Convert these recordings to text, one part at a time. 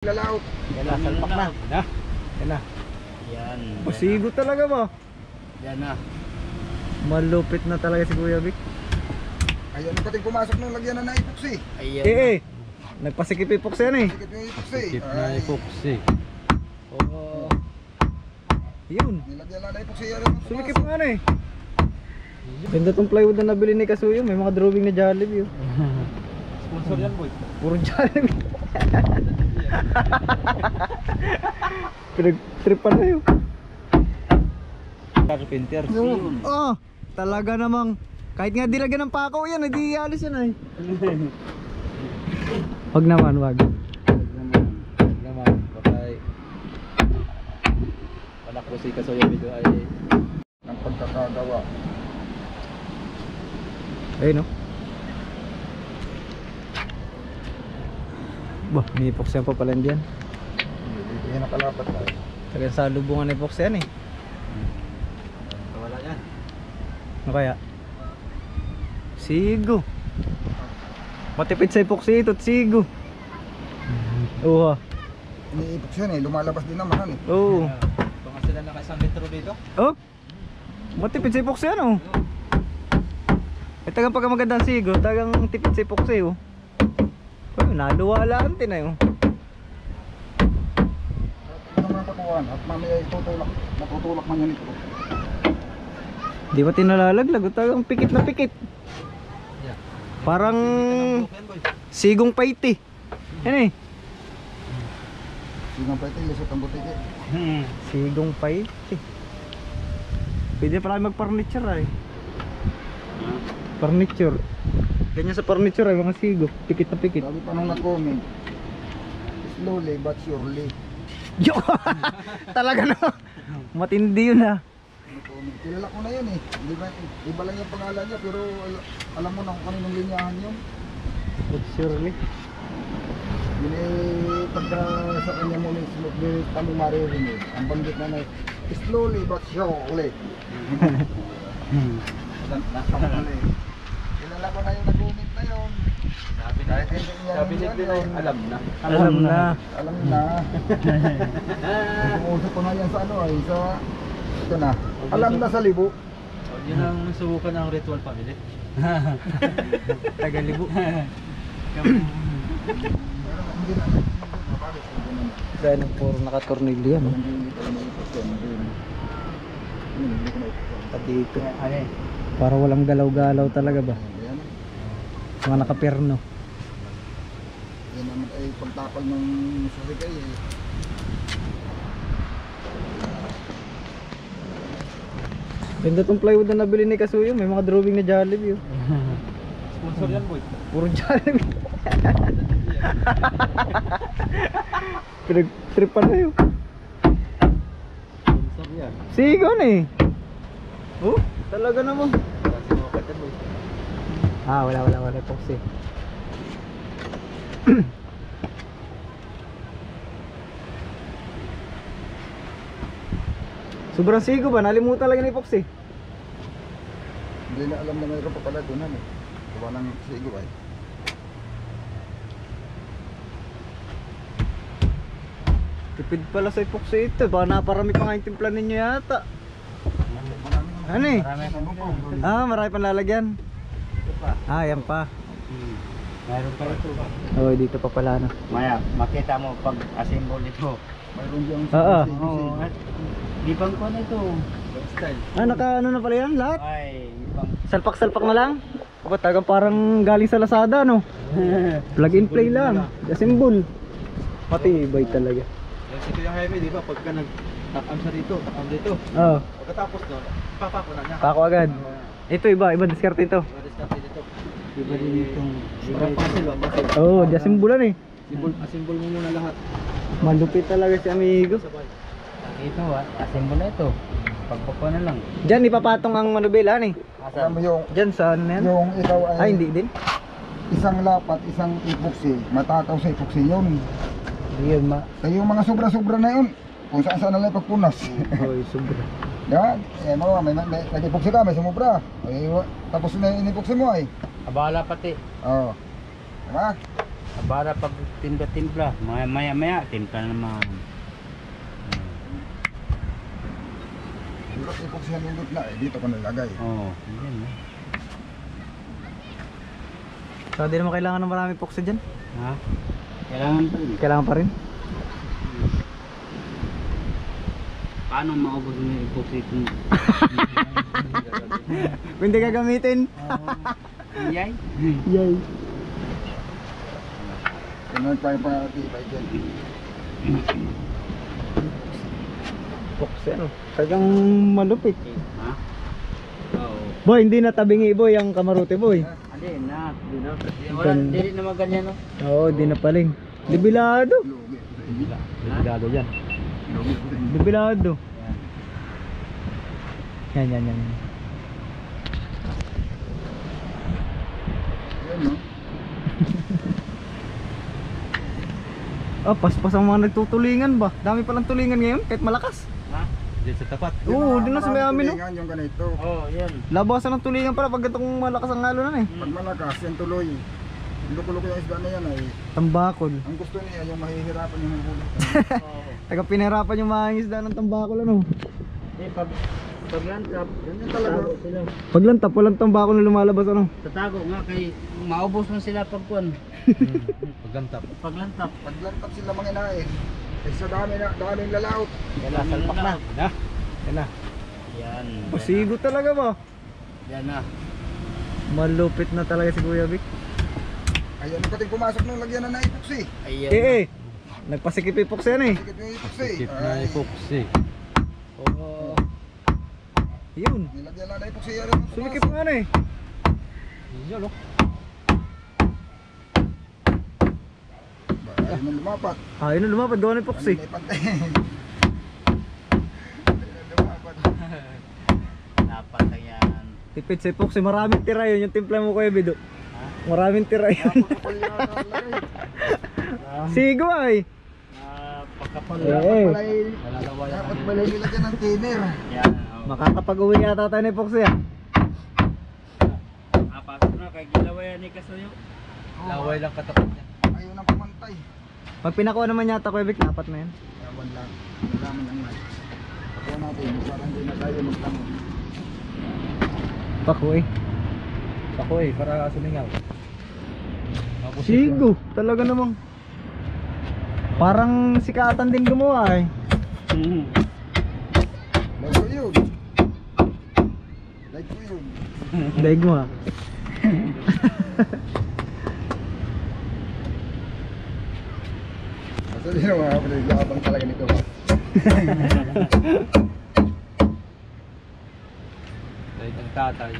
Lalaot. Yan na, salpak na. Yan na. Yan. Pasigo talaga ba? Yan na. Malupit na talaga si Kuya Vic. Ayun, pating pumasok ng lagyan na epoxy. Ayan. Nagpasikip epoxy yan eh. Sikip yung epoxy. Sikip na Ay, epoxy. Oo. Yun. Nilagyan na epoxy yan. Sumikip nga na eh. Ganda tong plywood na nabili ni Kasuyo. May mga drawing na Jollibee. Sponsor yan, boy. Puro Jollibee. Pinag-tripan na yun. Carpenter. Oh, talaga namang kahit nga dilagyan ng pako yan, hindi alis yan eh. Wag naman, wag. Naman. Bakay. Panak ko si Kasuyo video ay Ang pagkakagawa. Ayun no. Bah, may epoxy pa pala diyan. Yan nakalapat tayo. Talagang sa lubungan ng epoxy yan eh. wala yan. Ano kaya? Sigo. Matipid sa epoxy ito, sigo. Oo. Ini-epoxy yan eh. Lumalabas din naman eh. Oo. Kung sila naka 1 metro dito. Oh. Matipid sa epoxy yan oh. Tagang pagka magandang sigo, tagang tipid sa epoxy oh. Oh, naluwalaan din na yun. Ano mga patuwan at mamaya itutulak. Natutulak man yan ito. Di ba tinalalaglag? Tagang pikit na pikit. Yeah. Parang sigong paiti. Yan eh. Sigang pa ito, lusot ang butike. Sigong paiti. Pwede pala mag-furniture ay. Furniture. Ganyan sa furniture ay mga sigo. Pikit na pikit. Sabi pa nung nag-comment, slowly but surely. Yo! Talaga na. Matindi yun ha. Nag-comment. Kilala ko na yan eh. Iba lang yung pangalan niya pero alam mo na kung kaninong linyahan yun. But surely. Yun eh, pagka sa kanya mo may kami maririnig, ang banggit na na slowly but surely. Kilala ko na yung nag-comment na yun. Kahit hindi niya Sabi yan, nila alam na. Alam na. alam na. Umuusap ko nga yan sa ano ay sa ito na. Alam na sa libo. Yun ang subukan ng ritual family. Tagalibo. Hindi na. Dahil ng puro nakatornilyo yan. At dito. Para walang galaw-galaw talaga ba? Mga nakaperno. Yan naman ay pagtapal ng susigay eh. Ganda tong plywood na nabili ni Kasuyo. May mga drawing na Jollibee. Sponsor yan, boy. Puro Jollibee. Pinag-tripan na yun. Sponsor yan. Sigon eh. Oh, talaga naman. Ah, wala epoxy. Sobrang sigo ba? Nalimutan lang yung epoxy. Hindi na alam na mayroon pa pala doon eh. Gawa ng sigo ay. Tipid pala sa epoxy ito. Baka naparami pa nga yung timpla ninyo yata. Ano eh? Ah, marami pang lalagyan. Ah, yan pa. Mayroon pa ito. Oh, dito pa pala na. Maya, makita mo pag assemble ito. Mayroon diyang Oo. sigo. Di pang ko na ito. Style. Ah, naka ano na pala yan lahat? Ay, pang Salpak-salpak na lang? Aba, tagang parang galing sa Lazada, no? Plug and play lang. Assemble. Matibay talaga. Yan si Kuya Jaime, di ba? Pagka nag-takam siya dito, takam dito. Oo. Pagkatapos doon, papako na niya. Pako agad. Ito iba diskarte ito. Diskarte dito. Iba din itong pasil ba? Pasil. Oo, oh, assemble eh. Assemble mo muna lahat. Malupit talaga si amigo. Ito assemble na ito. Pagpako na lang. Diyan ipapatong ang manubela eh. Alam mo yung Diyan sa ano yan? yung ikaw ay, Ay, hindi din. isang lapat, isang epoxy, matataw sa epoxy yun. Hindi yun Kaya yung mga sobra-sobra na yun, kung saan saan na lang pagpunas. Oy, sobra. Yan, eh mo, may nag-epoxy ka, may sumubra. Ay, tapos na in-epoxy mo ay. Abala pati. Oo. Diba? Para pag timpla-timpla, maya-maya, timpla naman. Puro epoxy ang nindot na dito ko nilagay. Oo, yan. So di naman kailangan ng marami epoxy dyan. Ha? Kailangan pa rin. Kailangan pa rin. Paano maubos mo yung epoxy kung... Kung hindi gagamitin. Yay? Yay. Ganun pa yung pangtibay dyan. Epoxy ano? Talagang malupit. Ha? Oo. Boy, hindi na tabingi boy ang kamarote boy. Hindi na. Wala, hindi naman ganyan, no? Oo, di na paling. Debilado. Lugi. Debilado yan. Debilado. Yan. Yan no. Ah, paspas ang mga nagtutulingan ba? Dami palang tulingan ngayon, kahit malakas. Ha? Diyan sa tapat. Oo, din na sa may amin, no? Tulingan yung ganito. Oo, yan. Labasan ng tulingan para pag itong malakas ang halo na eh. Pag malakas, yan tuloy. Luko-luko yung isda na yan ay Tambakol. ang gusto niya yung mahihirapan yung huli. Oo. Taga pinahirapan yung mga isda ng tambakol ano. Pag lantap, Ganyan talaga. tatago sila. Pag lantap, walang tambakol na lumalabas ano. Tatago nga kay maubos man sila pagkuan. Pag lantap. Paglantap sila manginain. Eh sa daming lalaot. Kaya salpak na. Yan na. Yan. Pasigo talaga ba? Yan na. Malupit na talaga si Kuya Vic. Ayan ang kating pumasok ng lagyan na epoxy. Ayan. Nagpasikip-ipox yan eh. Sikip yung epoxy. epoxy. Oo. Yun. Nilagyan na epoxy yan. Sumikip nga na eh. Yun oh. Ayun ang lumapat. Ayun na lumapad, gawa ng epoxy. Ayun ay pantay. Ayun ang lumapat. Dapat na yan. Tipid sa epoxy, maraming tira yun. Yung timpla mo Kuya Bido. Maraming tira yun. Kapal yan ang lagay. Sigo ay. Pagkapal Dapat pala nilagyan ng thinner. Yan. Makakapag-uwi yata tayo ng epoxy ah. Pasok na kay gilawayan ni Kasuyo. Laway lang katapat niya. Ayun ang pumantay. Pag pinakuha naman yata Kuya Vic, dapat na yan. Yawan lang. Malaman lang lang. Ako natin, parang hindi na tayo magtanong. Pakuwi, para sumingaw. Sigo, talaga namang. Parang sikatan din gumawa eh. Like ko yun. Like ko yun. Daig mo ah. Basta din naman ako naglalabang talaga nito ba? Dahil ang tatay.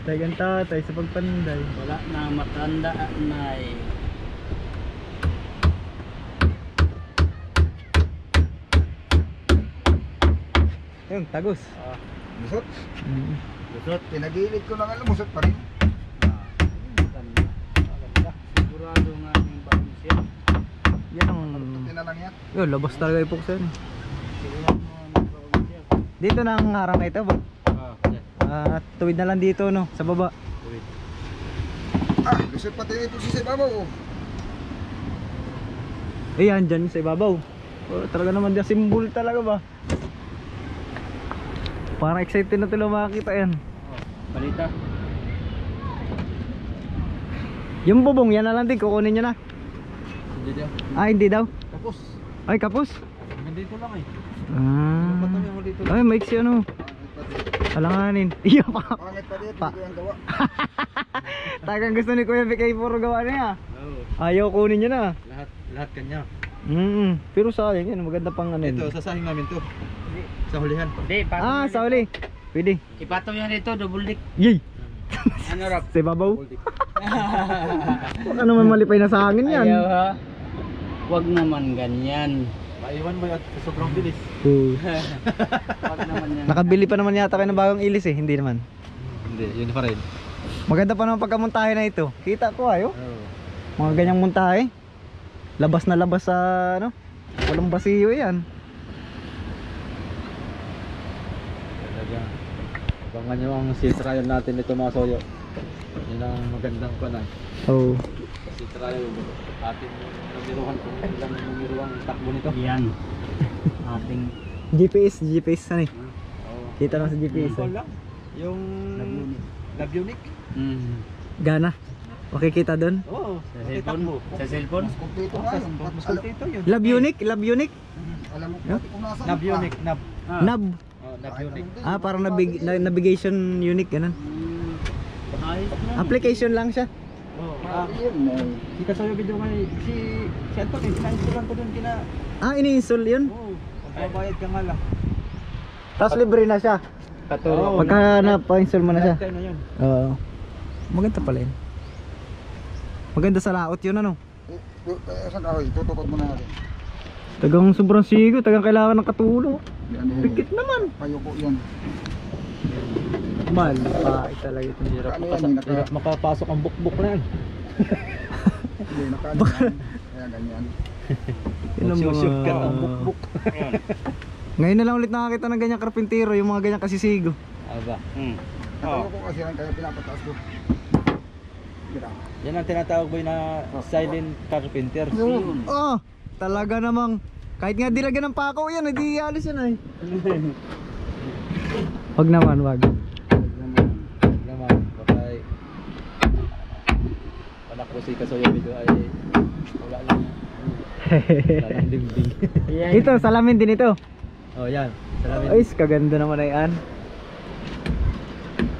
Daig ang tatay sa pagpanday. Wala na matanda na eh. Ayun, tagos. Musot. Lusot. Pinagilid ko na nga lumusot pa rin. Sigurado nga yung bagong siya. Yan ang... Tinalang yan. Yun, labas talaga epoxy yan. Sigurado nga yung bagong siya. Dito na ang harang na ito ba? Yan. Tuwid na lang dito no, sa baba. Wait. Ah, lusot pati ito si Sebabaw. Eh yan, dyan sa ibabaw. Oh, talaga naman dyan, simbol talaga ba? Parang excited na tuloy makakita yan. Balita. Yung bubong, yan na lang din, kukunin nyo na. Hindi daw. Ah, hindi daw. Tapos. Ay, kapos. Nandito lang eh. Ah. Ay, maiksi ano. Alanganin. Iya pa. Pangit pa rin, Pa. hindi ko yung gawa. Tagang gusto ni Kuya Vic ay puro gawa niya. Oo. Ayaw kunin nyo na. Lahat kanya. Pero sayang yan, maganda pang ano yun. sasahing namin to. Sa hulihan. Hindi, Ah, sa uli. Pwede. Ipataw yan ito, double dick. Yay! Ano rap? Sa ibabaw. Baka naman malipay na sa hangin yan. Ayaw ha. Huwag naman ganyan. Maiwan mo at sobrang bilis. Huwag naman yan. Nakabili pa naman yata kayo ng bagong ilis eh, hindi naman. Hindi, yun pa rin. Maganda pa naman pagkamuntahe na ito. Kita ko ayo. Mga ganyang muntahe. Labas na labas sa ano. Walang basiyo yan. Talaga. Abangan nyo ang sea trial natin ito mga soyo. Yun ang magandang panan. Oh. Kasi try ating numeruhan kung ilang numero ang takbo nito. Yan. Ating GPS ano eh. Oo. Kita lang sa GPS. Call lang. Yung Love Unique. Gana. Okay kita doon. Oo. Sa cellphone mo. Sa cellphone? Mas kompleto nga yun. Mas kompleto yun. Love Unique, Love Unique. Alam mo pati kung nasa Love Unique. Nab. Nab. Oh, Love Unique. Parang navigation unique ganun. Ayos na. Application lang siya. Oh, Yun si Kasoyo video ngayon, si Anton, sinansulan ko doon kina. Ini-install yun. Oo. Magbabayad ka nga lang. Tapos libre na siya. Katuro. Pagka na-install mo na siya. Lifetime na yun. Oo. Maganda pala yun. Maganda sa laot yun ano. Saan ka? Itutukod mo na natin. Tagang sobrang sigo, tagang kailangan ng katulong. Yan eh. Pikit naman. Payuko yan. Mal, pait talaga ito. Hirap makapasok ang bukbuk na yan. Hindi, nakaano yan. Kaya ganyan. Yun ang Shoot ka mga... ang bukbuk. Ngayon na lang ulit nakakita ng ganyang karpintero, yung mga ganyang kasisigo. Aba. Nakalo ko kasi yan, kaya pinapataas ko. Gira. Yan ang tinatawag boy na silent carpenter. Oh, talaga namang kahit nga dilagyan ng pako yan, hindi alis yan ay. Wag naman, wag. Naman, bakay. Anak ko si Kasoyo video ay wala lang. Wala lang dingding. Ito, salamin din ito. Oh, yan. Salamin. Ay, kaganda naman ay an.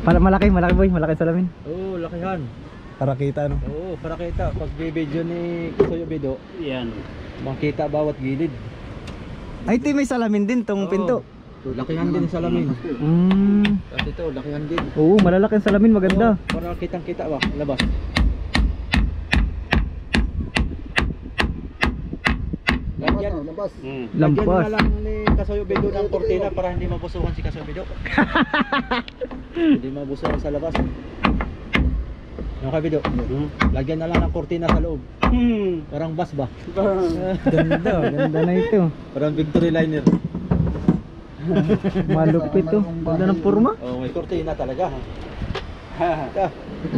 Malaki boy, malaki salamin. Oo, lakihan. Para kita no. Oo, para kita pag video ni Kasoyo video, Yan. makita bawat gilid. Ay, ito may salamin din tong pinto. Lakihan din sa salamin. At ito, lakihan din. Oo, malalaki ang salamin, maganda. Oo, para kitang-kita ba, labas. Labas Lagyan, na, labas. lagyan Lampas. na lang ni Kasoyo video ng kortina para hindi mabusuhan si Kasoyo video. Hindi mabusuhan sa labas. Yung video, lagyan na lang ng kortina sa loob. Parang bus ba? Ganda na ito. Parang victory liner. Malupit to. Ganda ng forma. Oh, may kortina talaga.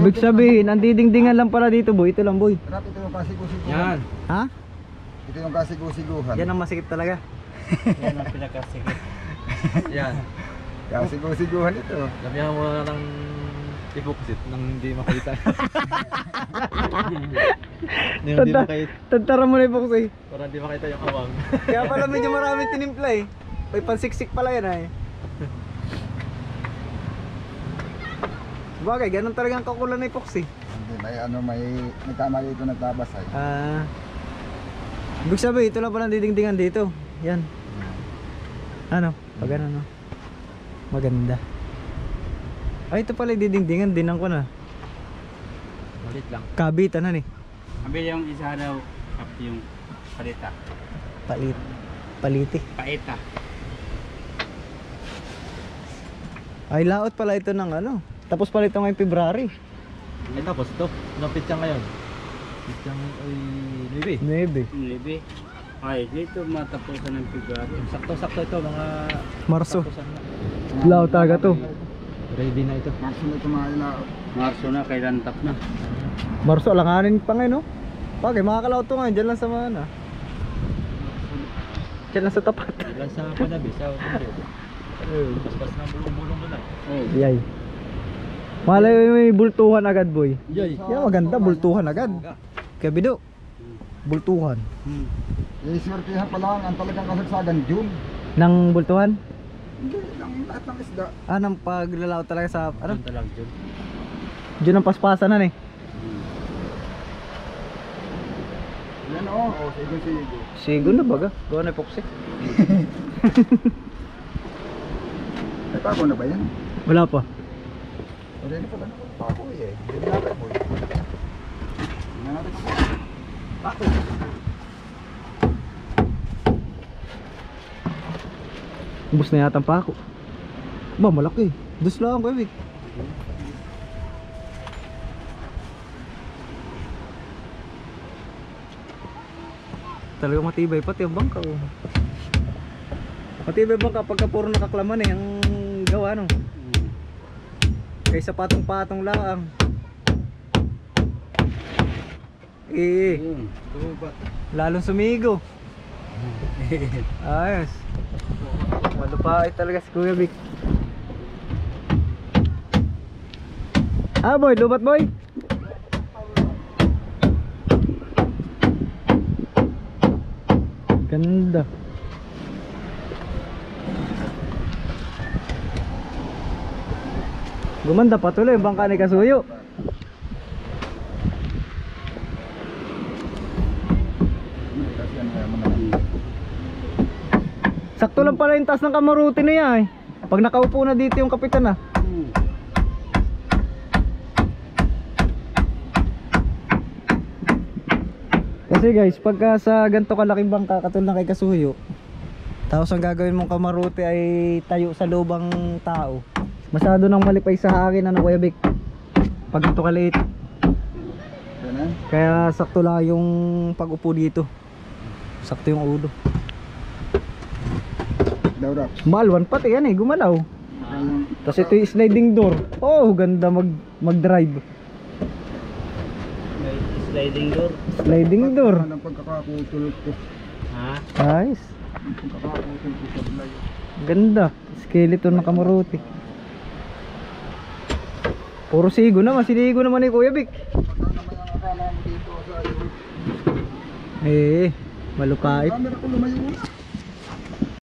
Ibig sabihin, ang didingdingan lang pala dito boy. Ito lang boy. Harap, ito yung kasigo-siguhan. Yan. Ha? Ito yung kasigo-siguhan. Yan ang masikip talaga. Yan ang pinakasigit. Yan. Kasigo-siguhan ito. Lamihan mo na ng ipoksit nang hindi makita. Nang hindi makita. Tantara mo na yung box eh. Para hindi makita yung awang. Kaya pala medyo maraming tinimpla eh. May pansiksik pala yan ay. Bagay, ganun talaga ang kakulan na epoxy. Hindi, may tama dito nagtabas ay. Ibig sabihin, ito lang pala ang didingdingan dito. Yan. Ano? Pag ano, no? Maganda. Ay, ito pala yung didingdingan. Dinan ko na. Malit lang. Kabitan na eh. Sabi yung isa daw, yung palita. Paliti. Paita. Ay, laot pala ito ng ano. Tapos pala ito ngayong February. Eh tapos ito, anong pitsang ngayon? Pitsang ay 9. 9. Libi. Ay, dito matapusan ng February. Sakto-sakto ito mga Marso. sakto sana. Laot talaga to. Ready na ito. Marso na ito mga ilaw. Marso na, kailan tap na. Marso, alanganin pa ngayon, no? Bagay, makakalaot to ngayon. Diyan lang sa mga ano. Diyan lang sa tapat. Ilan sa panabi, sa mundo. Paspas na bulong-bulong doon ah. Oh. Yay. Malay may bultuhan agad, boy. Yay. Yan, maganda, bultuhan agad. Kaya bido, bultuhan. Swertihan pa lang ang talagang kasagsagan June. Nang bultuhan? Hindi, lang lahat ng isda. Nang paglalaot talaga sa, ano? Ano talag dyan? Diyan ang paspasan na eh. Yan o, sigo-sigo. Sigo na baga, gawa na epoxy. May pako na ba yan? Wala pa. Wala na pala. Pako eh. Hindi natin mo. Hindi natin mo. Pako. Ubus na yata ang pako. Ba, malaki. Dus lang ko eh. Talagang matibay pati ang bangka oh. Matibay bangka pagka puro nakaklaman eh ang gawa no. Kaysa patong-patong lang. Eh, Yun. Lubat. lalong sumigo. Ayos. Malupait talaga si Kuya Vic. Ah boy, lubat boy. Ganda. Gumanda pa tuloy yung bangka ni Kasuyo. Kasi ano kaya mga Sakto lang pala yung taas ng kamaruti niya eh. Pag nakaupo na dito yung kapitan ah. Kasi guys, pagka sa ganito kalaking bangka katulad ng kay Kasuyo, tapos ang gagawin mong kamaruti ay tayo sa lubang tao, masyado nang malipay sa hangin ano Kuya Vic. Pag ganito kaliit. Ganun. Kaya sakto lang yung pag-upo dito. Sakto yung ulo. Daw rap. Malwan pati yan eh, gumalaw. Tapos ito yung sliding door. Oh, ganda mag-drive. May sliding door. Sliding door. Ang pagkakaputol ko. Ha? Nice. Ang pagkakaputol ko sa blay. Ganda. Skeleton na kamaruti. Puro sigo naman. Sinigo naman ni Kuya Vic. Pagka naman ang akala mo dito sa iyo. Eh, malupait. Camera ko lumayo.